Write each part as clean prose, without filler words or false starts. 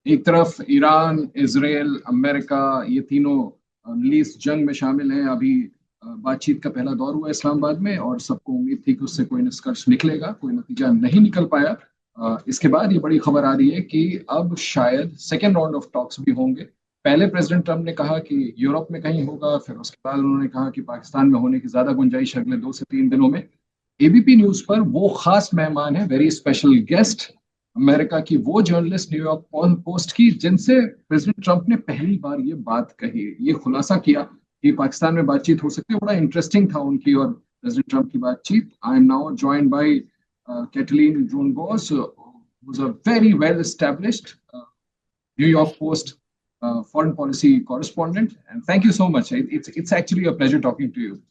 एक तरफ Iran, Israel, America, ये तीनों मिडल ईस्ट जंग में शामिल हैं। अभी बातचीत का पहला दौर हुआ इस्लामाबाद में और सबको उम्मीद थी कि उससे कोई निष्कर्ष निकलेगा, कोई नतीजा नहीं निकल पाया। इसके बाद ये बड़ी खबर आ रही है कि अब शायद सेकेंड राउंड ऑफ टॉक्स भी होंगे। पहले प्रेसिडेंट ट्रम्प ने कहा कि यूरोप में कहीं होगा, फिर उसके बाद उन्होंने कहा कि पाकिस्तान में होने की ज्यादा गुंजाइश अगले 2 से 3 दिनों में। एबीपी न्यूज पर वो खास मेहमान है, वेरी स्पेशल गेस्ट, अमेरिका की वो जर्नलिस्ट न्यूयॉर्क पोस्ट की जिनसे प्रेसिडेंट ट्रंप ने पहली बार ये बात कही, ये खुलासा किया कि पाकिस्तान में बातचीत हो सकती है। बड़ा इंटरेस्टिंग था उनकी और प्रेसिडेंट ट्रंप की बातचीत। I am now joined by Caitlin Dornbos, who's a very well established New York Post foreign policy correspondent. And thank you so much. It's actually a pleasure talking to you.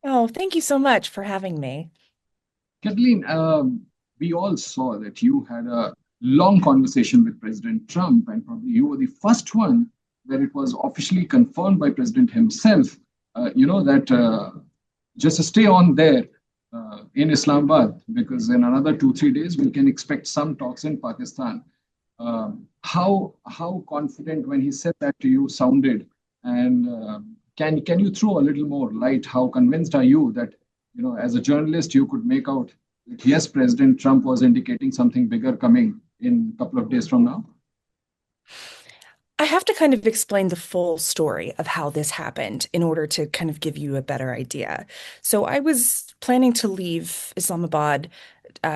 Oh, thank you so much for having me. Kathleen, we all saw that you had a long conversation with President Trump, and probably you were the first one where it was officially confirmed by President himself, that just to stay on there in Islamabad, because in another 2, 3 days we can expect some talks in Pakistan. How confident when he said that to you sounded, and can you throw a little more light? How convinced are you that as a journalist you could make out that yes, President Trump was indicating something bigger coming in a couple of days from now? I have to kind of explain the full story of how this happened in order to kind of give you a better idea. So I was planning to leave Islamabad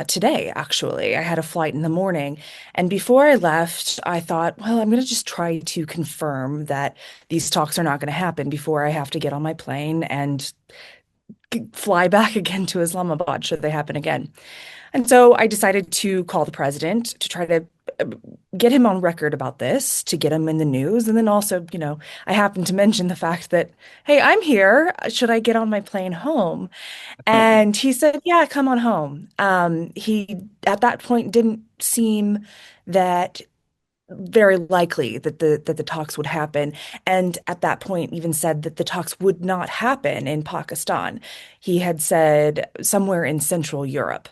today, actually. I had a flight in the morning. And before I left, I thought, well, I'm going to just try to confirm that these talks are not going to happen before I have to get on my plane and fly back again to Islamabad should they happen again. And so I decided to call the president to try to uh, get him on record about this, to get him in the news. And then also, I happened to mention the fact that, hey, I'm here. Should I get on my plane home? And he said, yeah, come on home. He, at that point, didn't seem that very likely that the talks would happen, and at that point even said that the talks would not happen in Pakistan. He had said somewhere in Central Europe.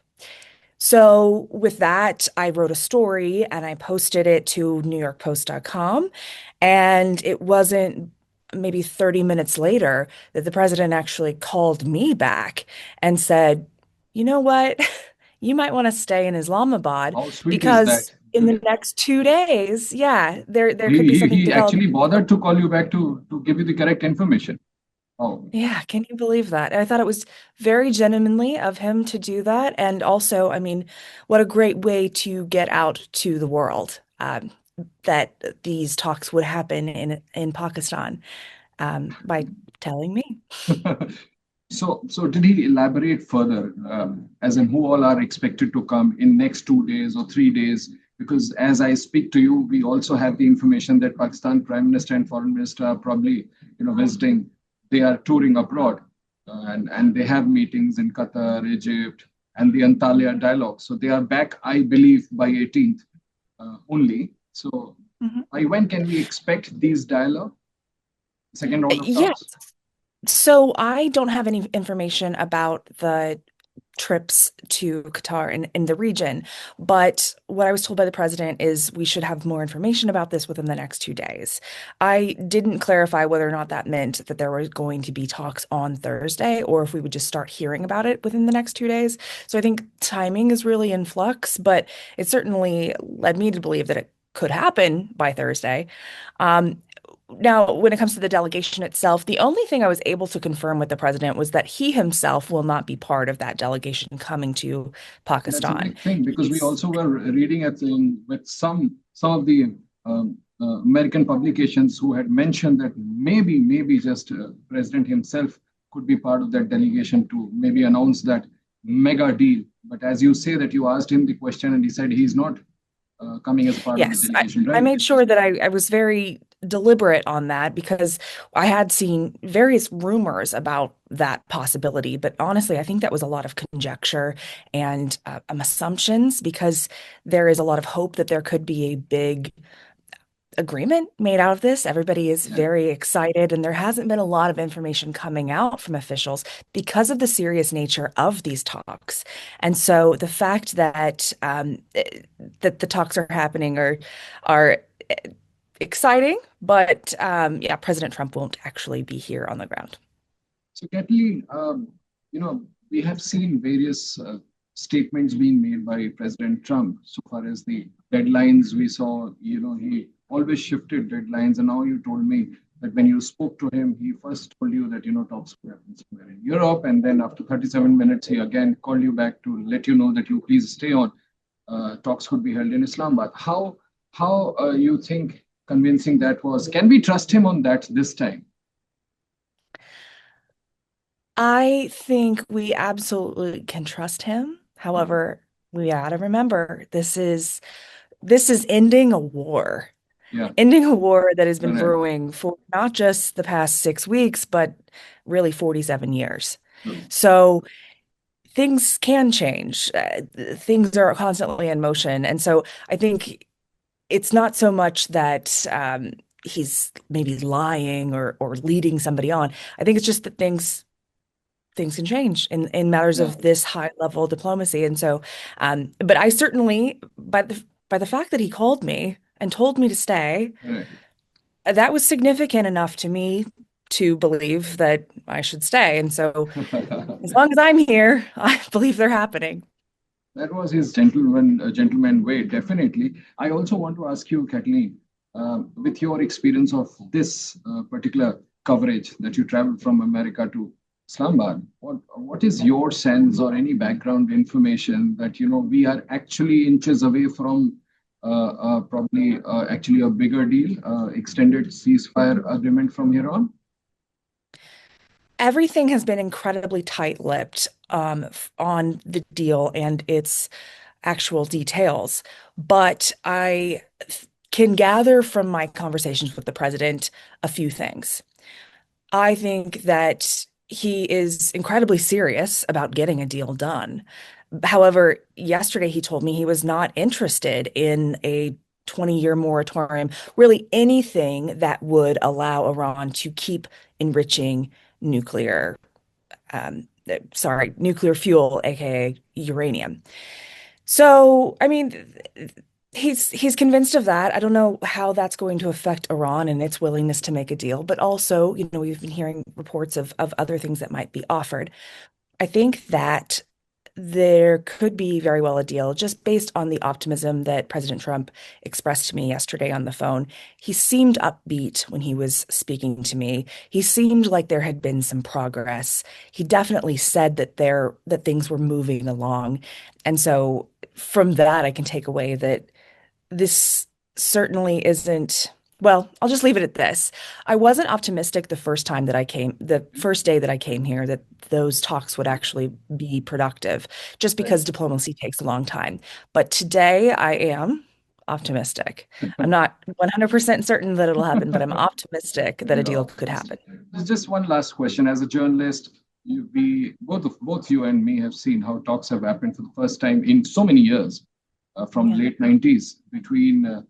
So with that, I wrote a story and I posted it to NewYorkPost.com, and it wasn't maybe 30 minutes later that the president actually called me back and said, you know what? You might want to stay in Islamabad How sweet is because that? in the next 2 days, yeah, there could be He, something he developing. actually bothered to call you back to give you the correct information. Oh, Yeah, can you believe that? I thought it was very gentlemanly of him to do that. And also, I mean, what a great way to get out to the world that these talks would happen in Pakistan by telling me. so did he elaborate further, as in who all are expected to come in next 2 days or 3 days? Because as I speak to you, we also have the information that Pakistan Prime Minister and Foreign Minister are probably, visiting. They are touring abroad, and they have meetings in Qatar, Egypt, and the Antalya dialogue. So they are back, I believe, by 18th only. So Mhm. by when can we expect these dialogue, second round of Yeah, talks? so I don't have any information about the trips to Qatar in the region. But what I was told by the president is we should have more information about this within the next 2 days. I didn't clarify whether or not that meant that there was going to be talks on Thursday or if we would just start hearing about it within the next 2 days. So I think timing is really in flux, but it certainly led me to believe that it could happen by Thursday. Um, Now, when it comes to the delegation itself, the only thing I was able to confirm with the president was that he himself will not be part of that delegation coming to That's a Pakistan. big thing because we He's, also were reading at with some of the American publications who had mentioned that maybe just president himself could be part of that delegation to maybe announce that mega deal. But as you say that you asked him the question and he said he's not coming as part of the yes, delegation, I right? made sure that I was very deliberate on that because I had seen various rumors about that possibility. But honestly, I think that was a lot of conjecture and assumptions because there is a lot of hope that there could be a big agreement made out of this. Everybody is very excited, and there hasn't been a lot of information coming out from officials because of the serious nature of these talks. And so the fact that that the talks are happening are exciting, but yeah, President Trump won't actually be here on the ground. So, Kathleen, we have seen various statements being made by President Trump so far as the deadlines we saw. He always shifted deadlines, and now you told me that when you spoke to him, he first told you that talks could happen somewhere in Europe, and then after 37 minutes, he again called you back to let you know that you please stay on. Talks could be held in Islamabad. How you think convincing that was? Can we trust him on that this time? I think we absolutely can trust him. However, we gotta remember this is ending a war. Yeah, Ending a war that has been correct. brewing for not just the past 6 weeks, but really 47 years. True. So things can change. Things are constantly in motion. And so I think it's not so much that he's maybe lying or leading somebody on. I think it's just that things can change in matters Yeah. of this high level diplomacy. And so, but I certainly, by the fact that he called me and told me to stay, Correct. that was significant enough to me to believe that I should stay. And so, as long as I'm here, I believe they're happening. That was his gentleman way, definitely. I also want to ask you, Kathleen, with your experience of this particular coverage that you traveled from America to Islamabad, what is your sense or any background information that we are actually inches away from probably actually a bigger deal, extended ceasefire agreement from here on? Everything has been incredibly tight-lipped on the deal and its actual details. But I can gather from my conversations with the president a few things. I think that he is incredibly serious about getting a deal done. However, yesterday he told me he was not interested in a 20-year moratorium, really anything that would allow Iran to keep enriching nuclear, nuclear fuel, aka uranium. So, I mean, he's convinced of that. I don't know how that's going to affect Iran and its willingness to make a deal, but also, we've been hearing reports of other things that might be offered. I think that there could be very well a deal just based on the optimism that President Trump expressed to me yesterday on the phone. He seemed upbeat when he was speaking to me. He seemed like there had been some progress. He definitely said that things were moving along. And so from that, I can take away that this certainly isn't, well, I'll just leave it at this. I wasn't optimistic the first day that I came here, that those talks would actually be productive, just because diplomacy takes a long time. But today I am optimistic. I'm not 100% certain that it'll happen, but I'm optimistic that a You're deal could happen. optimistic. There's just one last question. As a journalist, we both you and me have seen how talks have happened for the first time in so many years, from Yeah. late 90s between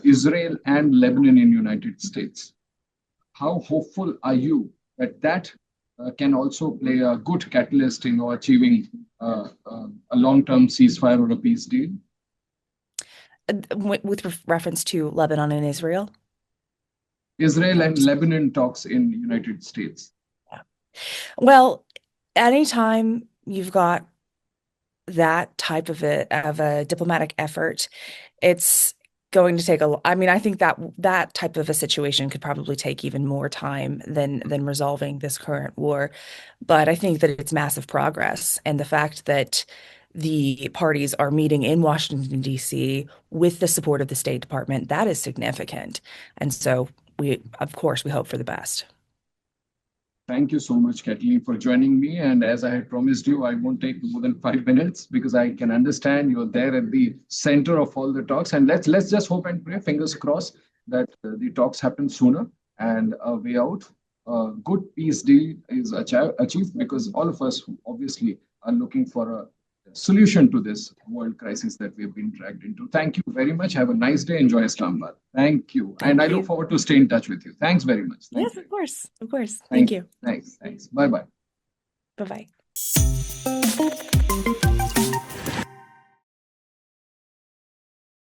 Israel and Lebanon in United States. How hopeful are you that can also play a good catalyst in achieving a long-term ceasefire or a peace deal? With reference to Lebanon and Israel. Israel and Lebanon talks in the United States. Well, anytime you've got that type of a diplomatic effort, it's going to take I mean, I think that that type of a situation could probably take even more time than resolving this current war. But I think that it's massive progress, and the fact that the parties are meeting in Washington, D.C. with the support of the State Department, that is significant. And so of course, we hope for the best. Thank you so much, Kathleen, for joining me. And as I had promised you, I won't take more than 5 minutes because I can understand you're there at the center of all the talks. And let's just hope and pray, fingers crossed, that the talks happen sooner and a way out. A good peace deal is achieved because all of us obviously are looking for a solution to this world crisis that we've been dragged into. Thank you very much. Have a nice day. Enjoy Islamabad. Thank you. And I Thank look you. forward to stay in touch with you. Thanks very much. Thank Yes, you. of course. Of course. Thank Thank you. Thanks. Bye-bye. Bye-bye.